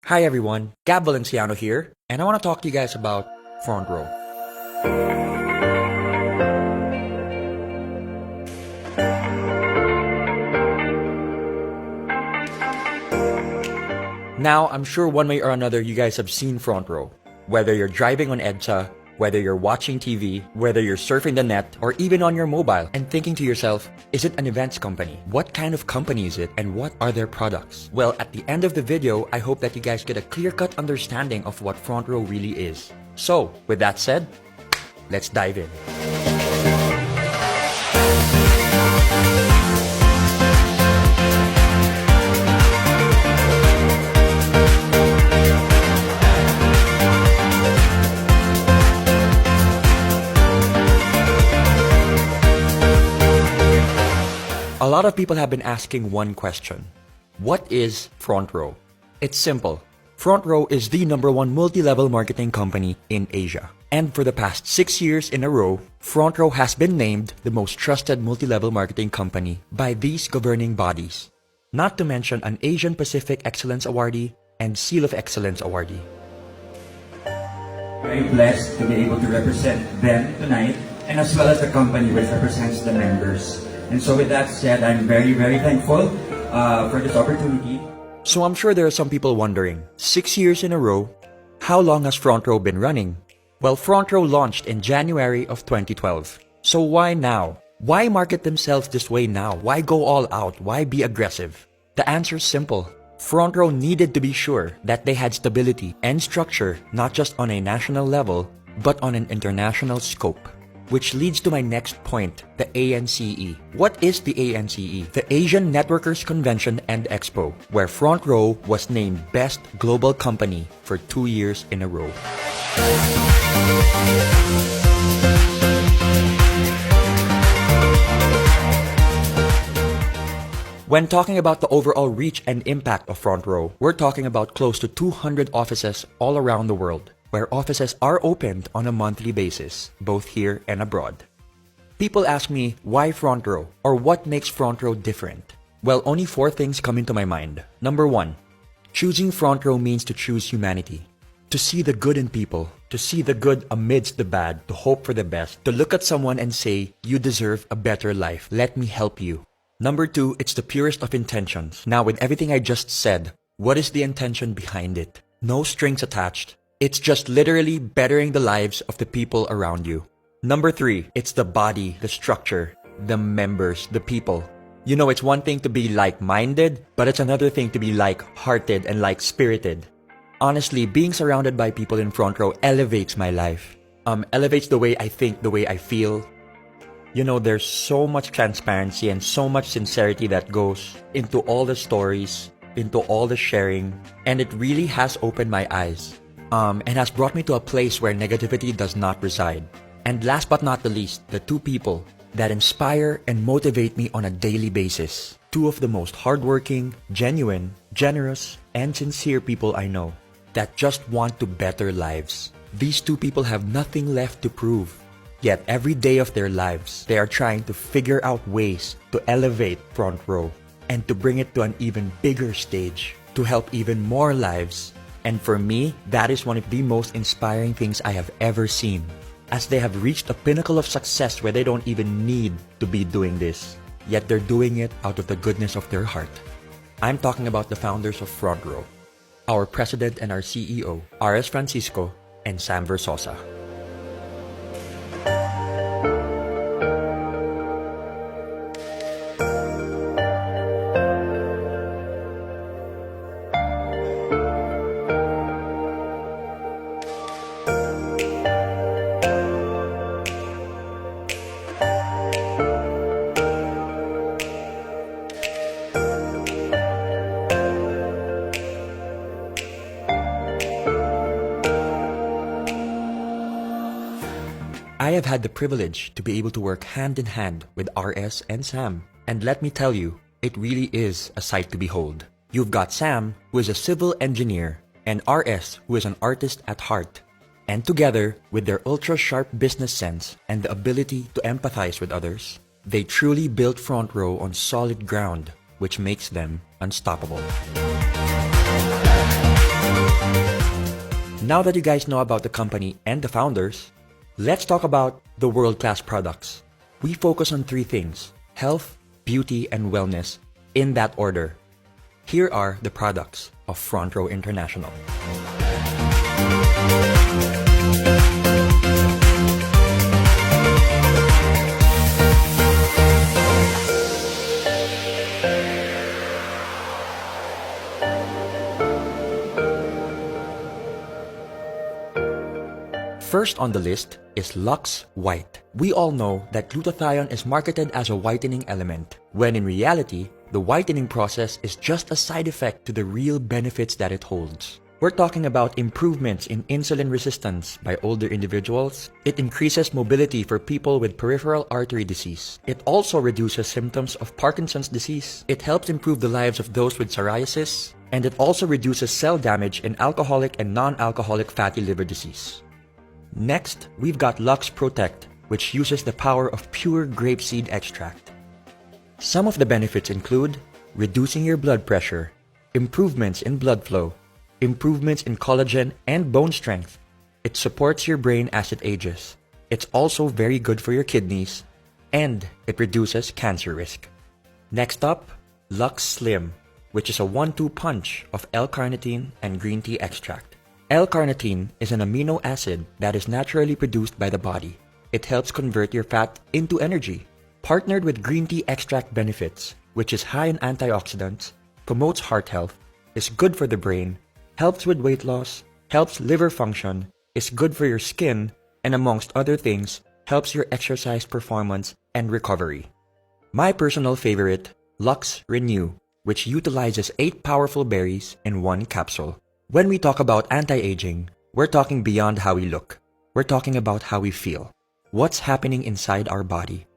Hi everyone, VALENCIANO here, and I want to talk to you guys about Front Row. Now, I'm sure one way or another you guys have seen Front Row. Whether you're driving on EDSA, whether you're watching TV, whether you're surfing the net, or even on your mobile and thinking to yourself, is it an events company? What kind of company is it and what are their products? Well, at the end of the video, I hope that you guys get a clear-cut understanding of what Front Row really is. So, with that said, let's dive in. A lot of people have been asking one question. What is Front Row? It's simple. Front Row is the #1 multi-level marketing company in Asia. And for the past 6 years in a row, Front Row has been named the most trusted multi-level marketing company by these governing bodies. Not to mention an Asian Pacific Excellence Awardee and Seal of Excellence Awardee. Very blessed to be able to represent them tonight, and as well as the company which represents the members. And so with that said, I'm very, very thankful for this opportunity. So I'm sure there are some people wondering, 6 years in a row, how long has Front Row been running? Well, Front Row launched in January of 2012. So why now? Why market themselves this way now? Why go all out? Why be aggressive? The answer is simple. Front Row needed to be sure that they had stability and structure not just on a national level, but on an international scope. Which leads to my next point, the ANCE. What is the ANCE? The Asian Networkers Convention and Expo, where Front Row was named Best Global Company for 2 years in a row. When talking about the overall reach and impact of Front Row, we're talking about close to 200 offices all around the world, where offices are opened on a monthly basis, both here and abroad. People ask me, why Front Row? Or what makes Front Row different? Well, only 4 things come into my mind. Number 1, choosing Front Row means to choose humanity. To see the good in people, to see the good amidst the bad, to hope for the best, to look at someone and say, you deserve a better life, let me help you. Number 2, it's the purest of intentions. Now, with everything I just said, what is the intention behind it? No strings attached. It's just literally bettering the lives of the people around you. Number 3, it's the body, the structure, the members, the people. You know, it's one thing to be like-minded, but it's another thing to be like-hearted and like-spirited. Honestly, being surrounded by people in Front Row elevates my life. Elevates the way I think, the way I feel. You know, there's so much transparency and so much sincerity that goes into all the stories, into all the sharing, and it really has opened my eyes. And has brought me to a place where negativity does not reside. And last but not the least, the 2 people that inspire and motivate me on a daily basis. 2 of the most hardworking, genuine, generous, and sincere people I know that just want to better lives. These 2 people have nothing left to prove. Yet every day of their lives, they are trying to figure out ways to elevate Front Row and to bring it to an even bigger stage, to help even more lives. And for me, that is one of the most inspiring things I have ever seen, as they have reached a pinnacle of success where they don't even need to be doing this, yet they're doing it out of the goodness of their heart. I'm talking about the founders of Front Row, our president and our CEO, IS Francisco and Sam Versosa. I have had the privilege to be able to work hand in hand with RS and Sam. And let me tell you, it really is a sight to behold. You've got Sam, who is a civil engineer, and RS, who is an artist at heart. And together, with their ultra-sharp business sense and the ability to empathize with others, they truly built Front Row on solid ground, which makes them unstoppable. Now that you guys know about the company and the founders, let's talk about the world-class products. We focus on three things: health, beauty, and wellness, in that order. Here are the products of Front Row International. First on the list is Lux White. We all know that glutathione is marketed as a whitening element, when in reality, the whitening process is just a side effect to the real benefits that it holds. We're talking about improvements in insulin resistance by older individuals. It increases mobility for people with peripheral artery disease. It also reduces symptoms of Parkinson's disease. It helps improve the lives of those with psoriasis. And it also reduces cell damage in alcoholic and non-alcoholic fatty liver disease. Next, we've got Lux Protect, which uses the power of pure grapeseed extract. Some of the benefits include reducing your blood pressure, improvements in blood flow, improvements in collagen and bone strength. It supports your brain as it ages. It's also very good for your kidneys, and it reduces cancer risk. Next up, Lux Slim, which is a 1-2 punch of L-carnitine and green tea extract. L-carnitine is an amino acid that is naturally produced by the body. It helps convert your fat into energy. Partnered with green tea extract benefits, which is high in antioxidants, promotes heart health, is good for the brain, helps with weight loss, helps liver function, is good for your skin, and amongst other things, helps your exercise performance and recovery. My personal favorite, Lux Renew, which utilizes 8 powerful berries in 1 capsule. When we talk about anti-aging, we're talking beyond how we look. We're talking about how we feel. What's happening inside our body?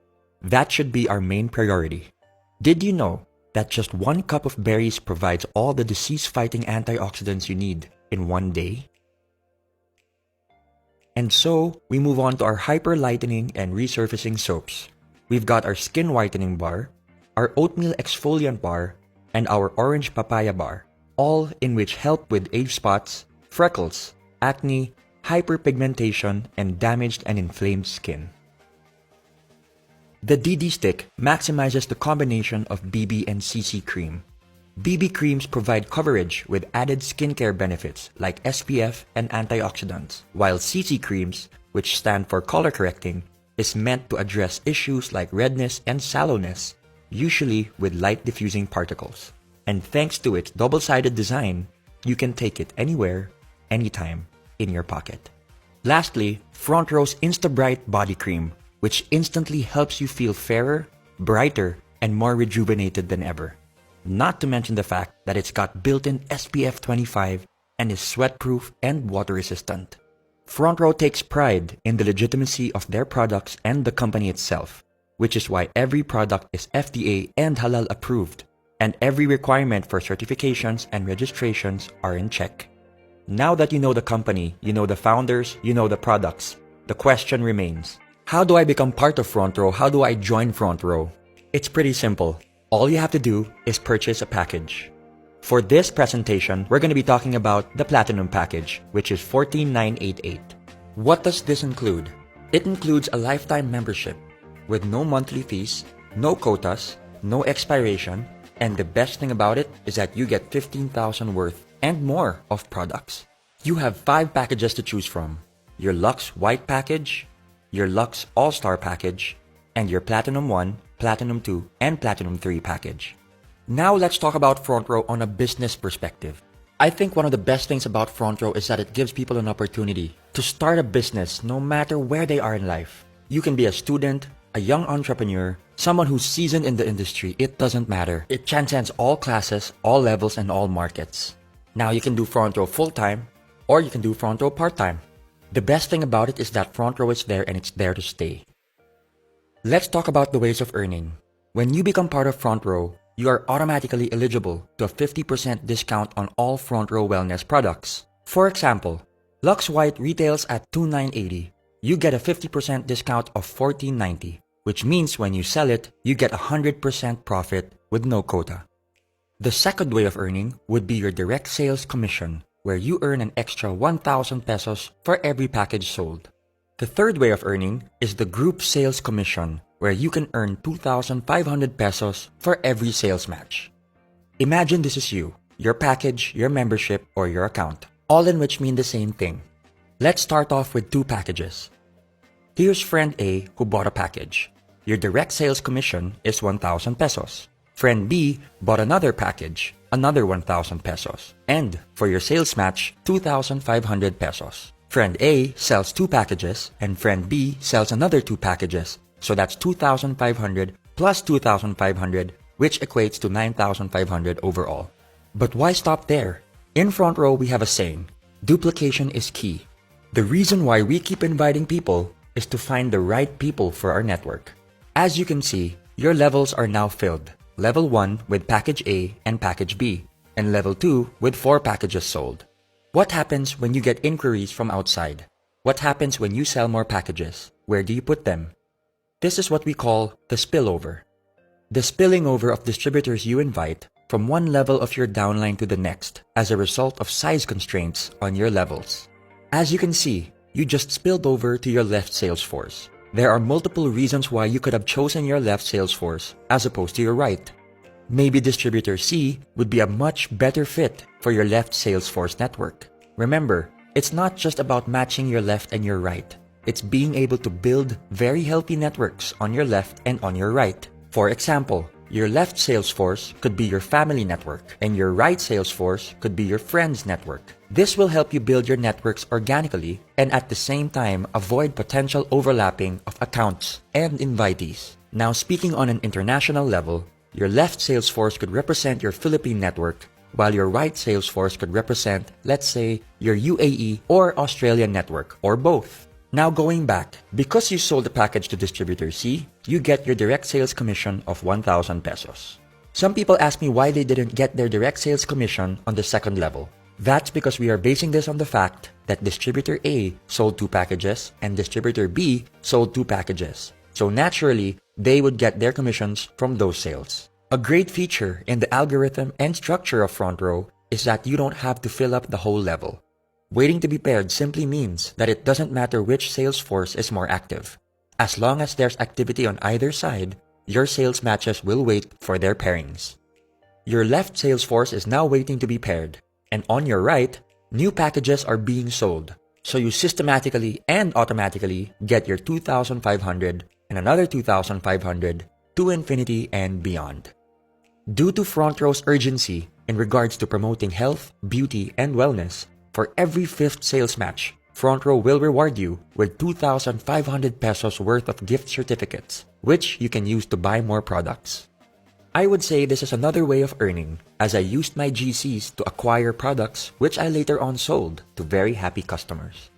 That should be our main priority. Did you know that just 1 cup of berries provides all the disease-fighting antioxidants you need in 1 day? And so, we move on to our hyper-lightening and resurfacing soaps. We've got our skin whitening bar, our oatmeal exfoliant bar, and our orange papaya bar, all in which help with age spots, freckles, acne, hyperpigmentation, and damaged and inflamed skin. The DD Stick maximizes the combination of BB and CC cream. BB creams provide coverage with added skincare benefits like SPF and antioxidants, while CC creams, which stand for color correcting, is meant to address issues like redness and sallowness, usually with light diffusing particles. And thanks to its double-sided design, you can take it anywhere, anytime, in your pocket. Lastly, Front Row's Insta-Bright Body Cream, which instantly helps you feel fairer, brighter, and more rejuvenated than ever. Not to mention the fact that it's got built-in SPF 25 and is sweat-proof and water-resistant. Front Row takes pride in the legitimacy of their products and the company itself, which is why every product is FDA and Halal approved, and every requirement for certifications and registrations are in check. Now that you know the company, you know the founders, you know the products, the question remains, how do I become part of Front Row? How do I join Front Row? It's pretty simple. All you have to do is purchase a package. For this presentation, we're going to be talking about the Platinum package, which is $14,988. What does this include? It includes a lifetime membership with no monthly fees, no quotas, no expiration, and the best thing about it is that you get 15,000 worth and more of products. You have 5 packages to choose from: your Lux White package, your Lux All-Star package, and your Platinum 1, Platinum 2, and Platinum 3 package. Now let's talk about Front Row on a business perspective. I think one of the best things about Front Row is that it gives people an opportunity to start a business no matter where they are in life. You can be a student, a young entrepreneur, someone who's seasoned in the industry. It doesn't matter. It transcends all classes, all levels, and all markets. Now you can do Front Row full-time, or you can do Front Row part-time. The best thing about it is that Front Row is there and it's there to stay. Let's talk about the ways of earning. When you become part of Front Row, you are automatically eligible to a 50% discount on all Front Row wellness products. For example, Lux White retails at $2,980. You get a 50% discount of $1,490, which means when you sell it, you get 100% profit with no quota. The second way of earning would be your direct sales commission, where you earn an extra 1,000 pesos for every package sold. The third way of earning is the group sales commission, where you can earn 2,500 pesos for every sales match. Imagine this is you, your package, your membership, or your account, all in which mean the same thing. Let's start off with two packages. Here's friend A who bought a package. Your direct sales commission is 1,000 pesos. Friend B bought another package, another 1,000 pesos. And for your sales match, 2,500 pesos. Friend A sells two packages and friend B sells another two packages. So that's 2,500 plus 2,500, which equates to 9,500 overall. But why stop there? In Front Row, we have a saying, duplication is key. The reason why we keep inviting people is to find the right people for our network. As you can see, your levels are now filled. Level 1 with package A and package B, and level 2 with 4 packages sold. What happens when you get inquiries from outside? What happens when you sell more packages? Where do you put them? This is what we call the spillover. The spilling over of distributors you invite from one level of your downline to the next as a result of size constraints on your levels. As you can see, you just spilled over to your left sales force. There are multiple reasons why you could have chosen your left sales force as opposed to your right. Maybe distributor C would be a much better fit for your left sales force network. Remember, it's not just about matching your left and your right. It's being able to build very healthy networks on your left and on your right. For example, your left sales force could be your family network, and your right sales force could be your friends network. This will help you build your networks organically and at the same time avoid potential overlapping of accounts and invitees. Now, speaking on an international level, your left sales force could represent your Philippine network, while your right sales force could represent, let's say, your UAE or Australian network, or both. Now going back, because you sold the package to distributor C, you get your direct sales commission of 1,000 pesos. Some people ask me why they didn't get their direct sales commission on the second level. That's because we are basing this on the fact that distributor A sold 2 packages and distributor B sold 2 packages. So naturally, they would get their commissions from those sales. A great feature in the algorithm and structure of Front Row is that you don't have to fill up the whole level. Waiting to be paired simply means that it doesn't matter which sales force is more active. As long as there's activity on either side, your sales matches will wait for their pairings. Your left sales force is now waiting to be paired, and on your right, new packages are being sold. So you systematically and automatically get your 2,500 and another 2,500 to infinity and beyond. Due to Front Row's urgency in regards to promoting health, beauty, and wellness, for every 5th sales match, Front Row will reward you with 2,500 pesos worth of gift certificates, which you can use to buy more products. I would say this is another way of earning, as I used my GCs to acquire products which I later on sold to very happy customers.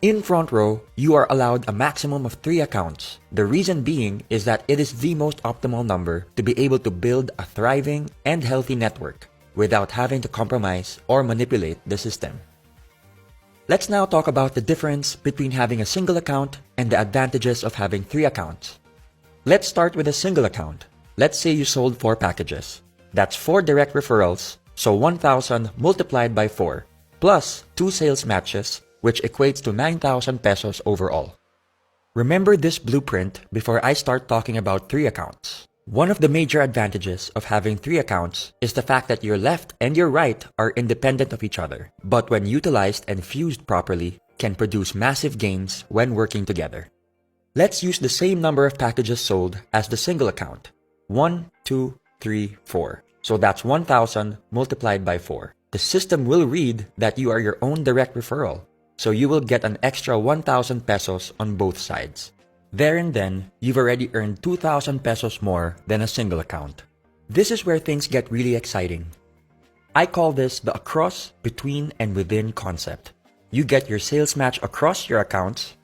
In Front Row, you are allowed a maximum of 3 accounts. The reason being is that it is the most optimal number to be able to build a thriving and healthy network without having to compromise or manipulate the system. Let's now talk about the difference between having a single account and the advantages of having 3 accounts. Let's start with a single account. Let's say you sold 4 packages. That's 4 direct referrals, so 1,000 multiplied by 4, plus 2 sales matches, which equates to 9,000 pesos overall. Remember this blueprint before I start talking about 3 accounts. One of the major advantages of having 3 accounts is the fact that your left and your right are independent of each other, but when utilized and fused properly, can produce massive gains when working together. Let's use the same number of packages sold as the single account. 1, 2, 3, 4. So that's 1,000 multiplied by 4. The system will read that you are your own direct referral, so you will get an extra 1,000 pesos on both sides. There and then, you've already earned 2,000 pesos more than a single account. This is where things get really exciting. I call this the across, between, and within concept. You get your sales match across your accounts,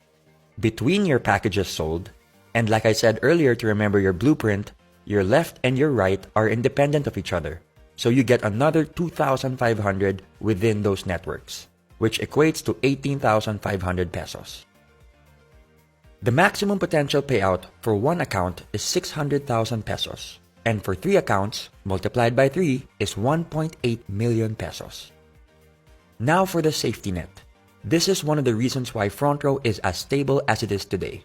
between your packages sold, and like I said earlier to remember your blueprint, your left and your right are independent of each other. So you get another 2,500 within those networks, which equates to 18,500 pesos. The maximum potential payout for one account is 600,000 pesos, and for 3 accounts, multiplied by 3 is 1.8 million pesos. Now for the safety net. This is one of the reasons why Front Row is as stable as it is today.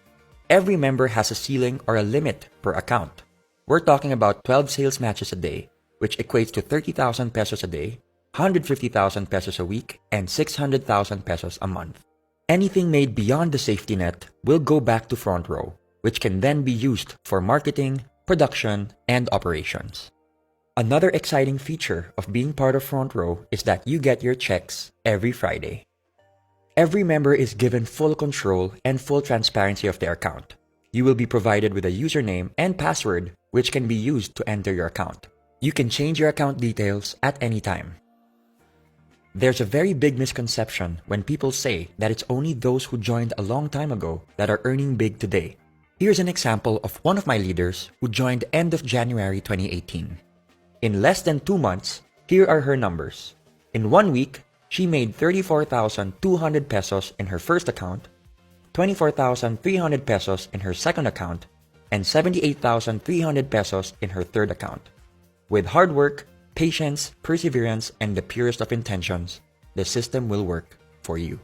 Every member has a ceiling or a limit per account. We're talking about 12 sales matches a day, which equates to 30,000 pesos a day, 150,000 pesos a week, and 600,000 pesos a month. Anything made beyond the safety net will go back to Front Row, which can then be used for marketing, production, and operations. Another exciting feature of being part of Front Row is that you get your checks every Friday. Every member is given full control and full transparency of their account. You will be provided with a username and password which can be used to enter your account. You can change your account details at any time. There's a very big misconception when people say that it's only those who joined a long time ago that are earning big today. Here's an example of one of my leaders who joined end of January 2018. In less than 2 months, here are her numbers. In 1 week, she made 34,200 pesos in her first account, 24,300 pesos in her second account, and 78,300 pesos in her third account. With hard work, patience, perseverance, and the purest of intentions, the system will work for you.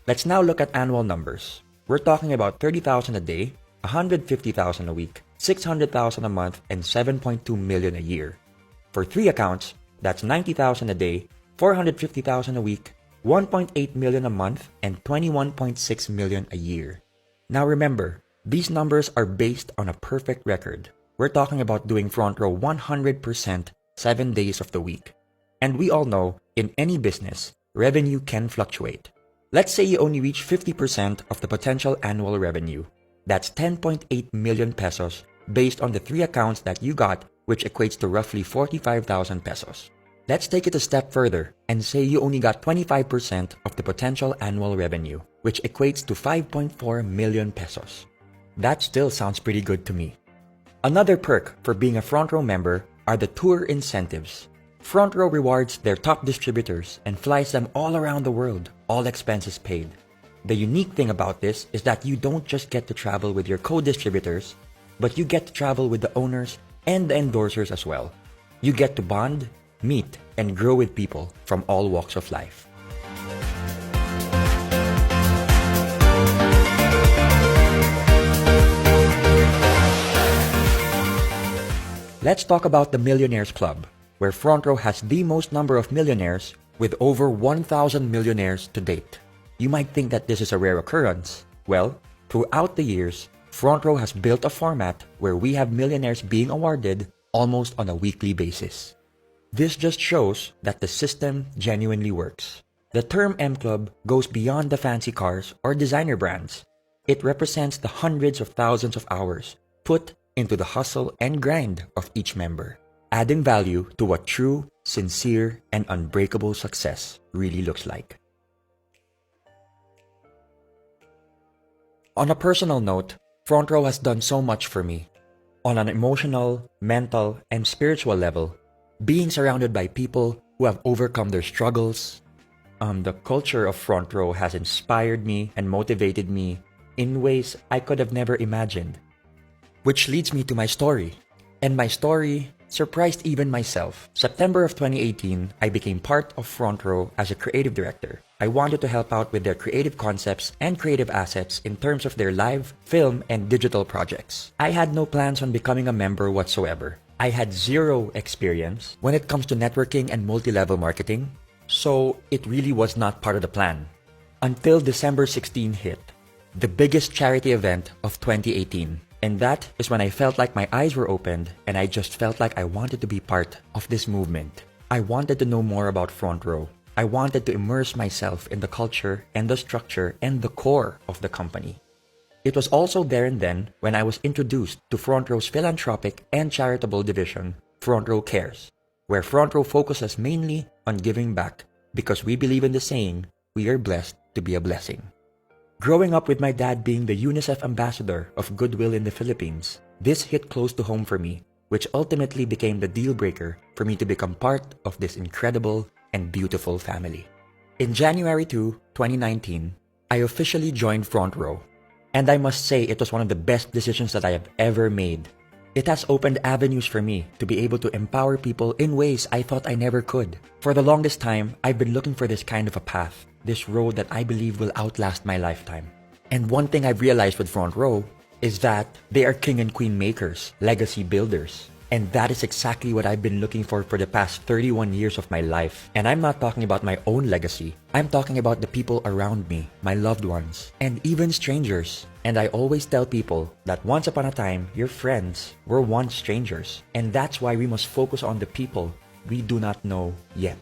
Let's now look at annual numbers. We're talking about 30,000 a day, 150,000 a week, 600,000 a month, and 7.2 million a year. For 3 accounts, that's 90,000 a day, 450,000 a week, 1.8 million a month, and 21.6 million a year. Now remember, these numbers are based on a perfect record. We're talking about doing Front Row 100% 7 days of the week. And we all know, in any business, revenue can fluctuate. Let's say you only reach 50% of the potential annual revenue. That's 10.8 million pesos based on the 3 accounts that you got, which equates to roughly 45,000 pesos. Let's take it a step further and say you only got 25% of the potential annual revenue, which equates to 5.4 million pesos. That still sounds pretty good to me. Another perk for being a Front Row member are the tour incentives. Front Row rewards their top distributors and flies them all around the world, all expenses paid. The unique thing about this is that you don't just get to travel with your co-distributors, but you get to travel with the owners and the endorsers as well. You get to bond, meet, and grow with people from all walks of life. Let's talk about the Millionaires Club, where Front Row has the most number of millionaires with over 1,000 millionaires to date. You might think that this is a rare occurrence. Well, throughout the years, Front Row has built a format where we have millionaires being awarded almost on a weekly basis. This just shows that the system genuinely works. The term M Club goes beyond the fancy cars or designer brands. It represents the hundreds of thousands of hours put into the hustle and grind of each member, adding value to what true, sincere, and unbreakable success really looks like. On a personal note, Front Row has done so much for me. On an emotional, mental, and spiritual level, being surrounded by people who have overcome their struggles, the culture of Front Row has inspired me and motivated me in ways I could have never imagined. Which leads me to my story. And my story surprised even myself. September of 2018, I became part of Front Row as a creative director. I wanted to help out with their creative concepts and creative assets in terms of their live, film, and digital projects. I had no plans on becoming a member whatsoever. I had zero experience when it comes to networking and multi-level marketing, so it really was not part of the plan. Until December 16 hit, the biggest charity event of 2018. And that is when I felt like my eyes were opened and I just felt like I wanted to be part of this movement. I wanted to know more about Front Row. I wanted to immerse myself in the culture and the structure and the core of the company. It was also there and then when I was introduced to Front Row's philanthropic and charitable division, Front Row Cares, where Front Row focuses mainly on giving back because we believe in the saying, we are blessed to be a blessing. Growing up with my dad being the UNICEF ambassador of Goodwill in the Philippines, this hit close to home for me, which ultimately became the deal breaker for me to become part of this incredible and beautiful family. In January 2, 2019, I officially joined Front Row, and I must say it was one of the best decisions that I have ever made. It has opened avenues for me to be able to empower people in ways I thought I never could. For the longest time, I've been looking for this kind of a path, this road that I believe will outlast my lifetime. And one thing I've realized with Front Row is that they are king and queen makers, legacy builders. And that is exactly what I've been looking for the past 31 years of my life. And I'm not talking about my own legacy. I'm talking about the people around me, my loved ones, and even strangers. And I always tell people that once upon a time, your friends were once strangers. And that's why we must focus on the people we do not know yet.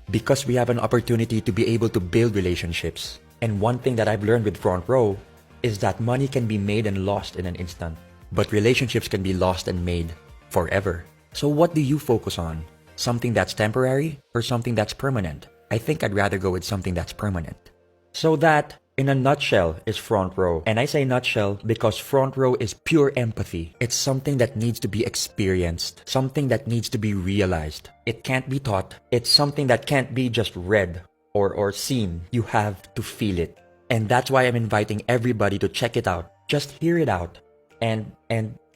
Because we have an opportunity to be able to build relationships. And one thing that I've learned with Front Row is that money can be made and lost in an instant. But relationships can be lost and made forever. So what do you focus on? Something that's temporary or something that's permanent? I think I'd rather go with something that's permanent. So that, in a nutshell, is Front Row. And I say nutshell because Front Row is pure empathy. It's something that needs to be experienced, something that needs to be realized. It can't be taught. It's something that can't be just read or seen. You have to feel it. And that's why I'm inviting everybody to check it out. Just hear it out and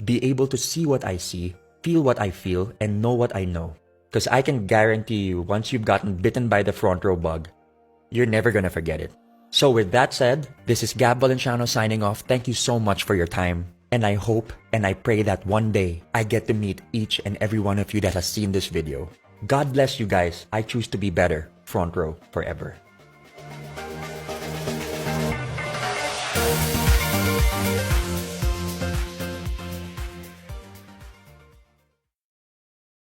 be able to see what I see, feel what I feel, and know what I know. Because I can guarantee you, once you've gotten bitten by the Front Row bug, you're never gonna forget it. So with that said, this is Gab Valenciano signing off. Thank you so much for your time. And I hope and I pray that one day I get to meet each and every one of you that has seen this video. God bless you guys. I choose to be better. Front Row forever.